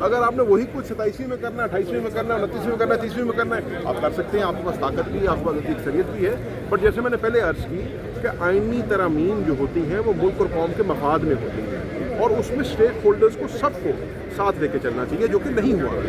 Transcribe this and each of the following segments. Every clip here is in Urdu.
اگر آپ نے وہی کچھ 27ویں میں کرنا ہے, 28ویں میں کرنا ہے, 29ویں میں کرنا ہے, 30ویں میں کرنا ہے, آپ کر سکتے ہیں. آپ کے پاس طاقت بھی ہے, آپ کے پاس اکثریت بھی ہے. بٹ جیسے میں نے پہلے عرض کی کہ آئینی ترامیم جو ہوتی ہیں وہ ملک اور قوم کے مفاد میں ہوتی ہیں, اور اس میں اسٹیک ہولڈرز کو سب کو ساتھ لے کے چلنا چاہیے, جو کہ نہیں ہوا.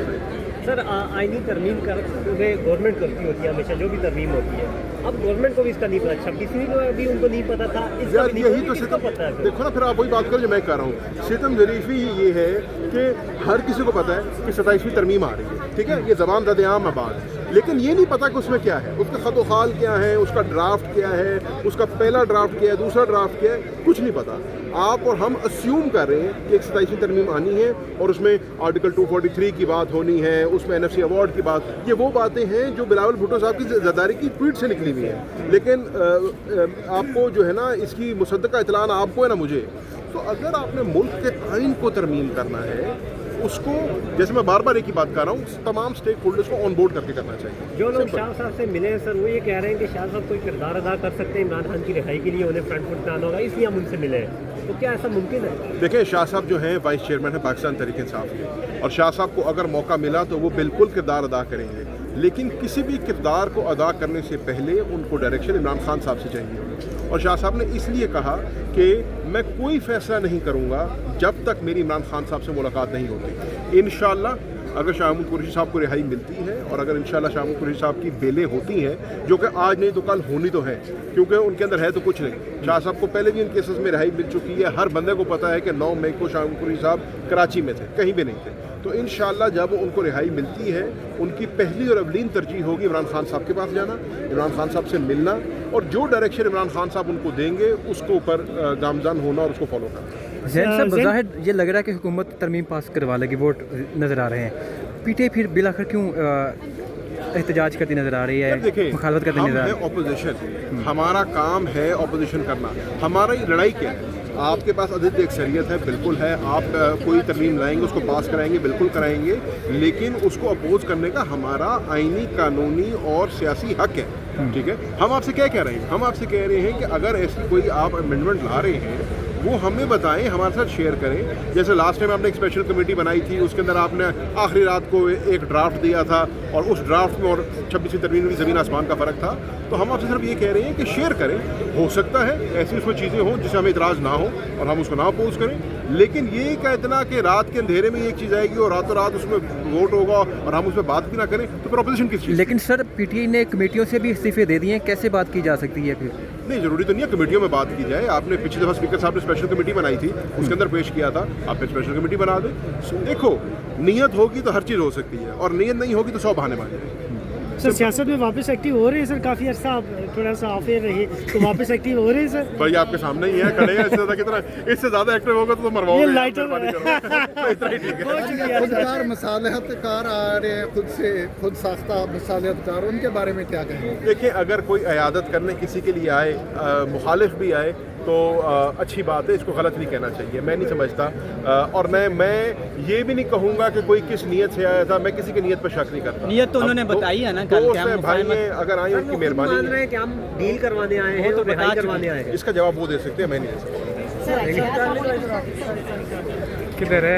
سر آئینی ترمیم گورنمنٹ کرتی ہوتی ہے ہمیشہ, جو بھی ترمیم ہوتی ہے. اب گورنمنٹ کو بھی اس کا نہیں پتا, 26ویں کو ابھی ان کو نہیں پتا تھا, اس کا بھی یہی تو ستم پتا ہے. دیکھو نا, پھر آپ وہی بات کرو جو میں کہہ رہا ہوں. ستم ظریفی یہ ہے کہ ہر کسی کو پتا ہے کہ 27ویں ترمیم آ رہی ہے, ٹھیک ہے, یہ زبان رد عام بات, لیکن یہ نہیں پتا کہ اس میں کیا ہے, اس کا خط و خال کیا ہے, اس کا ڈرافٹ کیا ہے, اس کا پہلا ڈرافٹ کیا ہے, دوسرا ڈرافٹ کیا ہے, کچھ نہیں پتا. آپ اور ہم اسیوم کر رہے ہیں کہ ایک 27ویں ترمیم آنی ہے اور اس میں آرٹیکل 243 کی بات ہونی ہے, اس میں NFC ایوارڈ کی بات. یہ وہ باتیں ہیں جو بلاول بھٹو صاحب کی زرداری کی ٹویٹ سے نکلی ہوئی ہیں, لیکن آپ کو جو ہے نا اس کی مصدقہ اطلاع نہ آپ کو ہے نہ مجھے. تو اگر آپ نے ملک کے آئین کو ترمیم کرنا ہے, اس کو جیسے میں بار بار ایک ہی بات کر رہا ہوں, تمام اسٹیک ہولڈرز کو آن بورڈ کر کے کرنا چاہیے. جو لوگ شاہ صاحب سے ملے ہیں سر, وہ یہ کہہ رہے ہیں کہ شاہ صاحب کوئی کردار ادا کر سکتے ہیں عمران خان کی رہائی کے لیے, انہیں فرنٹ فٹ پہ آنا ہوگا, اس لیے ہم ان سے ملے ہیں. تو کیا ایسا ممکن ہے؟ دیکھیں, شاہ صاحب جو ہیں وائس چیئرمین ہیں پاکستان تحریک انصاف کے, اور شاہ صاحب کو اگر موقع ملا تو وہ بالکل کردار ادا کریں گے, لیکن کسی بھی کردار کو ادا کرنے سے پہلے ان کو ڈائریکشن عمران خان صاحب سے چاہیے. اور شاہ صاحب نے اس لیے کہا کہ میں کوئی فیصلہ نہیں کروں گا جب تک میری عمران خان صاحب سے ملاقات نہیں ہوتی. انشاءاللہ اگر شاہ محمود قریشی صاحب کو رہائی ملتی ہے, اور اگر انشاءاللہ شاہ محمود قریشی صاحب کی بیلیں ہوتی ہیں, جو کہ آج نہیں تو کل ہونی تو ہیں, کیونکہ ان کے اندر ہے تو کچھ نہیں. شاہ صاحب کو پہلے بھی ان کیسز میں رہائی مل چکی ہے. ہر بندے کو پتا ہے کہ 9 مئی کو شاہ محمود قریشی صاحب کراچی میں تھے, کہیں بھی نہیں تھے. تو انشاءاللہ جب ان کو رہائی ملتی ہے, ان کی پہلی اور اولین ترجیح ہوگی عمران خان صاحب کے پاس جانا, عمران خان صاحب سے ملنا, اور جو ڈائریکشن عمران خان صاحب ان کو دیں گے اس کو اوپر گامزن ہونا اور اس کو فالو کرنا. زین صاحب, بظاہر یہ لگ رہا ہے کہ حکومت ترمیم پاس کروا لے گی, ووٹ نظر آ رہے ہیں. پی ٹی آئی پھر بالآخر کیوں احتجاج کرتی نظر آ رہی ہے, مخالفت کرتی نظر آ رہی ہے؟ ہم ہیں اپوزیشن, ہمارا کام ہے اپوزیشن کرنا. ہمارا یہ لڑائی کیا ہے؟ آپ کے پاس عدد اکثریت ہے, بالکل ہے, آپ کوئی ترمیم لائیں گے, اس کو پاس کرائیں گے, بالکل کرائیں گے, لیکن اس کو اپوز کرنے کا ہمارا آئینی, قانونی اور سیاسی حق ہے. ٹھیک ہے, ہم آپ سے کیا کہہ رہے ہیں؟ ہم آپ سے کہہ رہے ہیں کہ اگر ایسی کوئی آپ امینڈمنٹ لا رہے ہیں, وہ ہمیں بتائیں, ہمارے ساتھ شیئر کریں. جیسے لاسٹ ٹائم آپ نے ایک اسپیشل کمیٹی بنائی تھی, اس کے اندر آپ نے آخری رات کو ایک ڈرافٹ دیا تھا, اور اس ڈرافٹ میں اور 26ویں ترمیم میں زمین آسمان کا فرق تھا. تو ہم آپ سے صرف یہ کہہ رہے ہیں کہ شیئر کریں. ہو سکتا ہے ایسی اس میں چیزیں ہوں جسے ہمیں اعتراض نہ ہو اور ہم اس کو نہ اپوز کریں, لیکن یہ کہ اتنا کہ رات کے اندھیرے میں ایک چیز آئے گی اور راتوں رات اس میں ووٹ ہوگا اور ہم اس پہ بات بھی نہ کریں, تو پھر اپوزیشن کس چیز؟ لیکن سر, پی ٹی آئی نے کمیٹیوں سے بھی استعفے دے دیے ہیں, کیسے بات کی جا سکتی ہے؟ پھر نہیں, ضروری تو نہیں ہے کمیٹیوں میں بات کی جائے. آپ نے پچھلی دفعہ اسپیکر صاحب نے اسپیشل کمیٹی بنائی تھی, اس کے اندر پیش کیا تھا, آپ نے اسپیشل کمیٹی بنا دیں. دیکھو, نیت ہوگی تو ہر چیز ہو سکتی ہے, اور نیت نہیں ہوگی تو 100 بہانے مارے. سر سیاست میں واپس ایکٹیو ہو رہے ہیں سر, کافی عرصہ آپ تھوڑا سا آفیر رہے, تو واپس ایکٹیو ہو رہے ہیں سر؟ بھائی آپ کے سامنے ہی ہے, کھڑے ہیں. اس سے زیادہ ایکٹیو ہوگا تو مرواؤ گے. اتنا ہی ٹھیک ہے. خودکار مصالحت کار آ رہے ہیں, خود ساختہ مصالحت کار, ان کے بارے میں کیا کہیں گے؟ دیکھیں, اگر کوئی عیادت کرنے کسی کے لیے آئے, مخالف بھی آئے, تو اچھی بات ہے, اس کو غلط نہیں کہنا چاہیے, میں نہیں سمجھتا. اور میں یہ بھی نہیں کہوں گا کہ کوئی کس نیت سے آیا تھا, میں کسی کی نیت پر شک نہیں کرتا. نیت تو انہوں نے بتائی ہے نا, بھائی ہیں, اگر آئے ان کی مہربانی. مان رہے ہیں کہ ہم ڈیل کروانے آئے ہیں, تو رہائی کروانے آئے ہیں. اس کا جواب وہ دے سکتے ہیں, میں نہیں دے سکتا. کدھر ہے؟